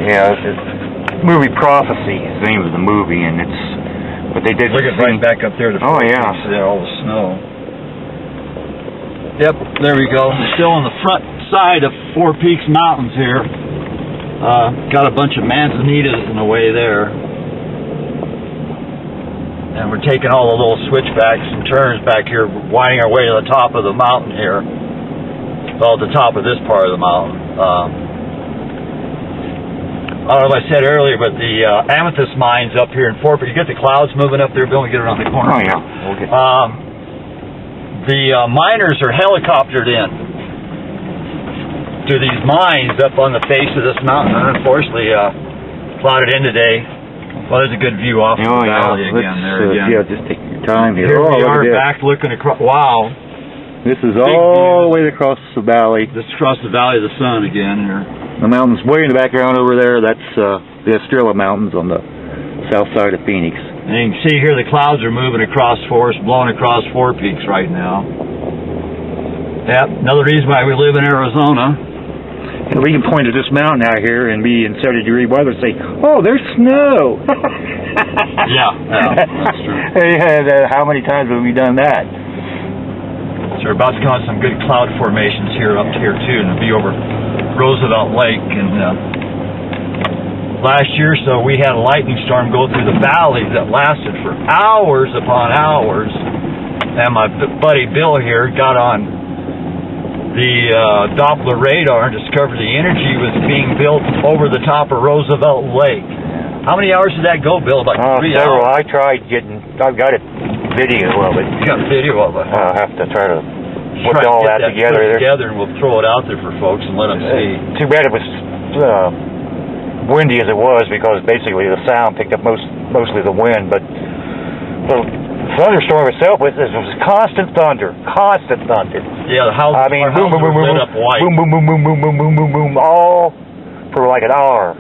Yeah, it's movie Prophecy is the name of the movie, and but they did. Look at right back up there. Oh yeah, all the snow. Yep, there we go. Still on the front side of Four Peaks Mountains here. Got a bunch of manzanitas in the way there. And we're taking all the little switchbacks and turns back here, winding our way to the top of the mountain here. Well, at the top of this part of the mountain. I don't know if I said earlier, but the amethyst mines up here in Fort Peaks. You get the clouds moving up there, Bill, we get around the corner. Oh, yeah. Okay. The miners are helicoptered in to these mines up on the face of this mountain. Unfortunately, plotted in today. Well, there's a good view off the valley again there again. Yeah, just take your time here. Here we are back looking across. Wow. This is all the way across the valley. This is across the Valley of the Sun again here. The mountains way in the background over there, that's the Estrella Mountains on the south side of Phoenix. And you can see here the clouds are moving across for us, blowing across Four Peaks right now. Yep, another reason why we live in Arizona. And we can point at this mountain out here and be in 70-degree weather and say, oh, there's snow. yeah, that's true. Yeah, how many times have we done that? So we're about to come on some good cloud formations here up here too, and it'll be over Roosevelt Lake. And last year or so we had a lightning storm go through the valley that lasted for hours upon hours. And my buddy Bill here got on the Doppler radar and discovered the energy was being built over the top of Roosevelt Lake. How many hours did that go, Bill? About 3 several. hours? I've got a video of it. You got a video of it? I'll have to try to put all that together. And we'll throw it out there for folks and let them see. Too bad it was windy as it was, because basically the sound picked up mostly the wind, but the thunderstorm itself was constant thunder. Yeah, the houses boom, boom, boom, boom, lit up white. Boom, boom, boom, boom, boom, boom, boom, boom, boom, all for like an hour.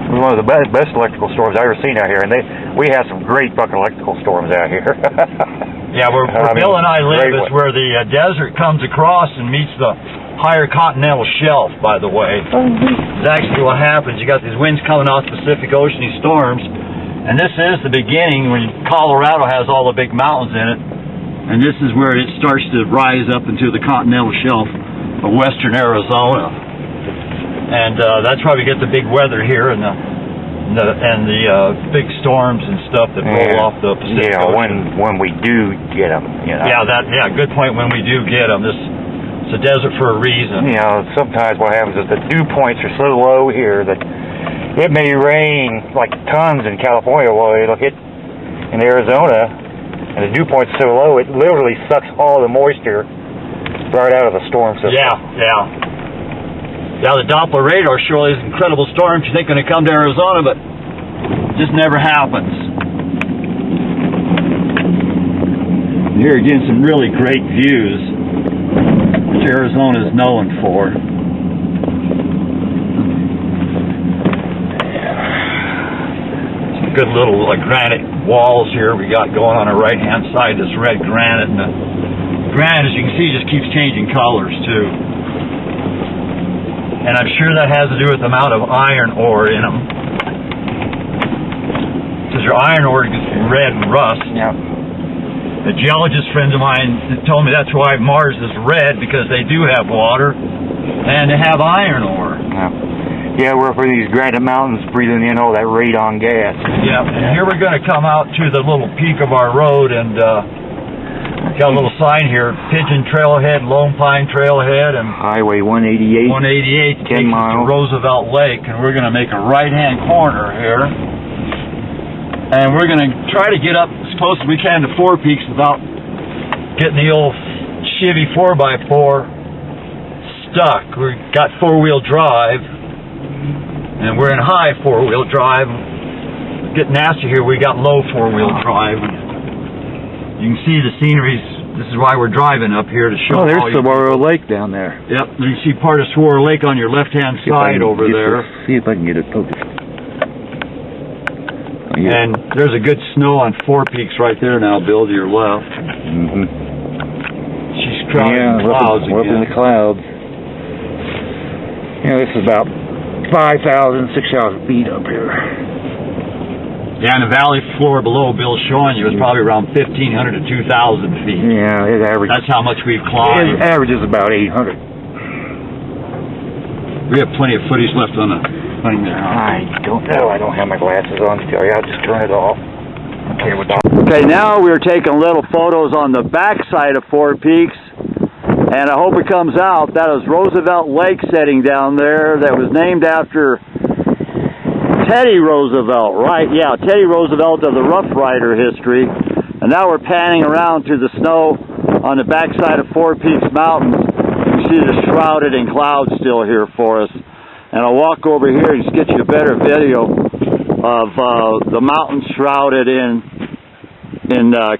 It was one of the best electrical storms I've ever seen out here, and we have some great fucking electrical storms out here. Yeah, where Bill and I live is where the desert comes across and meets the higher continental shelf, by the way. It's actually what happens. You got these winds coming off the Pacific Ocean, these storms. And this is the beginning when Colorado has all the big mountains in it. And this is where it starts to rise up into the continental shelf of western Arizona. And that's why we get the big weather here and the big storms and stuff that roll off the Pacific Ocean. When we do get them, you know. Yeah, good point. When we do get them, it's a desert for a reason. You know, sometimes what happens is the dew points are so low here that it may rain like tons in California. Well, it'll hit in Arizona, and the dew point's so low it literally sucks all the moisture right out of the storm system. Yeah, the Doppler radar shows these incredible storms you think are going to come to Arizona, but it just never happens. Here again, some really great views, which Arizona is known for. Some good little granite walls here we got going on our right-hand side. This red granite, and the granite, as you can see, just keeps changing colors too. And I'm sure that has to do with the amount of iron ore in them. Because your iron ore gets red and rust. Yeah. A geologist friend of mine told me that's why Mars is red, because they do have water and they have iron ore. Yeah, we're for these granite mountains breathing in all that radon gas. Yeah, and here we're going to come out to the little peak of our road, and got a little sign here, Pigeon Trailhead, Lone Pine Trailhead, and Highway 188. 188 10 miles to Roosevelt Lake, and we're going to make a right-hand corner here. And we're going to try to get up as close as we can to Four Peaks without getting the old Chevy 4x4 stuck. We've got four-wheel drive, and we're in high four-wheel drive. Getting nasty here, we got low four-wheel drive. You can see the sceneries. This is why we're driving up here to show. Oh, there's Saguaro Lake down there. Yep, you see part of Saguaro Lake on your left-hand side over there. See if I can get it focused. And there's a good snow on Four Peaks right there now, Bill, to your left. Mm-hmm. She's crowding clouds again. Up in the clouds. You know, this is about 5,000, 6,000 feet up here. Yeah, and the valley floor below Bill's showing you is probably around 1,500 to 2,000 feet. Yeah, it averages. That's how much we've climbed. It averages about 800. We have plenty of footage left on the thing there. I don't know. I don't have my glasses on to tell you. I'll just turn it off. Okay, Okay, now we're taking little photos on the back side of Four Peaks, and I hope it comes out. That is Roosevelt Lake setting down there that was named after Teddy Roosevelt, right? Yeah, Teddy Roosevelt of the Rough Rider history. And now we're panning around through the snow on the backside of Four Peaks Mountains. You see the shrouded in clouds still here for us. And I'll walk over here and just get you a better video of the mountains shrouded in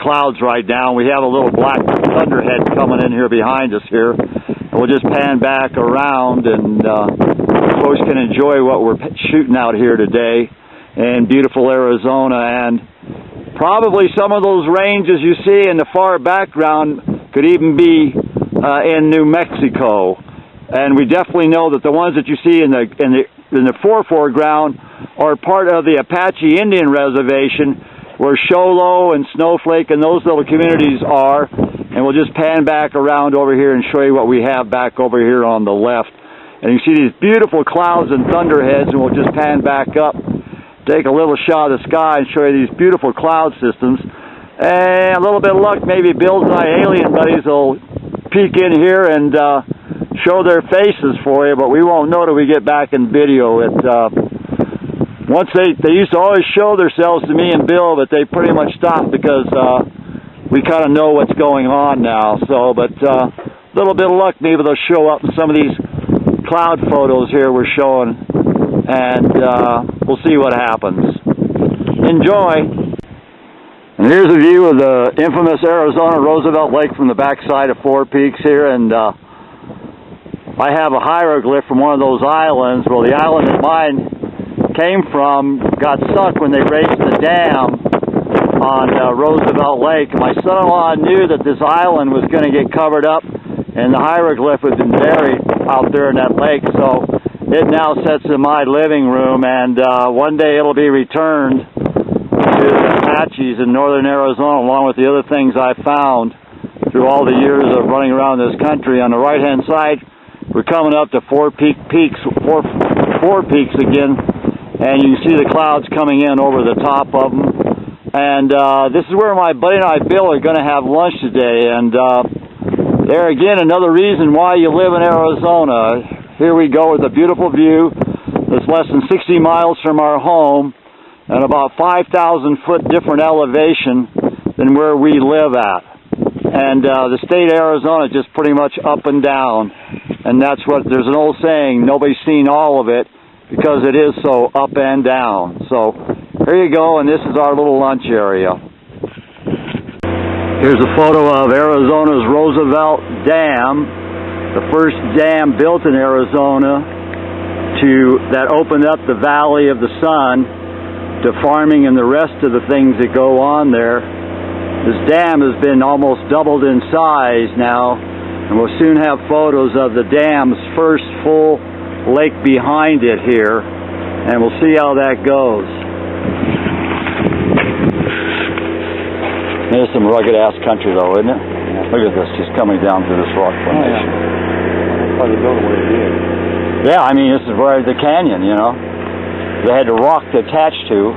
clouds right now. We have a little black thunderhead coming in here behind us here. And we'll just pan back around, and folks can enjoy what we're shooting out here today in beautiful Arizona. And probably some of those ranges you see in the far background could even be in New Mexico. And we definitely know that the ones that you see in the foreground are part of the Apache Indian Reservation, where Show Low and Snowflake and those little communities are. And we'll just pan back around over here and show you what we have back over here on the left. And you see these beautiful clouds and thunderheads, and we'll just pan back up, take a little shot of the sky and show you these beautiful cloud systems. And a little bit of luck, maybe Bill's and my alien buddies will peek in here and show their faces for you, but we won't know till we get back in video. Once they used to always show themselves to me and Bill, but they pretty much stopped because we kind of know what's going on now. So, but a little bit of luck, maybe they'll show up in some of these cloud photos here we're showing, and we'll see what happens. Enjoy. And here's a view of the infamous Arizona Roosevelt Lake from the backside of Four Peaks here, and I have a hieroglyph from one of those islands. Well, the island that mine came from got sunk when they raised the dam on Roosevelt Lake. My son-in-law knew that this island was going to get covered up, and the hieroglyph had been buried out there in that lake, so it now sits in my living room, and one day it'll be returned to the Apaches in northern Arizona, along with the other things I found through all the years of running around this country. On the right-hand side, we're coming up to Four Peaks again, and you can see the clouds coming in over the top of them. And this is where my buddy and I, Bill, are going to have lunch today. And there again, another reason why you live in Arizona. Here we go with a beautiful view that's less than 60 miles from our home and about 5,000 foot different elevation than where we live at. And the state of Arizona is just pretty much up and down. And that's what, there's an old saying, nobody's seen all of it because it is so up and down. So here you go, and this is our little lunch area. Here's a photo of Arizona's Roosevelt Dam, the first dam built in Arizona that opened up the Valley of the Sun to farming and the rest of the things that go on there. This dam has been almost doubled in size now, and we'll soon have photos of the dam's first full lake behind it here, and we'll see how that goes. There's some rugged-ass country, though, isn't it? Yeah. Look at this, just coming down through this rock formation. Probably go where it is. Yeah, I mean, this is where the canyon, you know. They had the rock to attach to.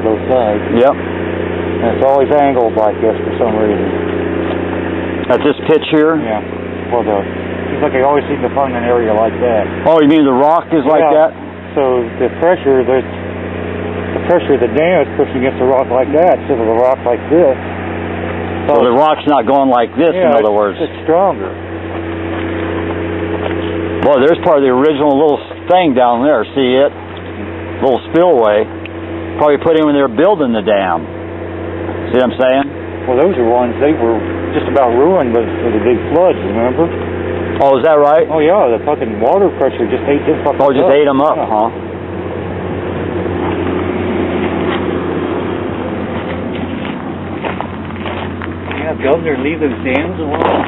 Both sides. Yep. And it's always angled like this for some reason. At this pitch here? Yeah. Well, seems like I always seem to find an area like that. Oh, you mean the rock is like that? So the pressure of the dam is pushing against the rock like that instead of the rock like this. So the rock's not going like this, in other words. It's stronger. Boy, there's part of the original little thing down there. See it? Little spillway. Probably put in when they were building the dam. See what I'm saying? Well, those are ones, they were just about ruined for the big floods, remember? Oh, is that right? Oh, yeah, the fucking water pressure just ate them fucking up. Oh, just ate them up, yeah. huh? Yeah, Governor, leave those dams alone.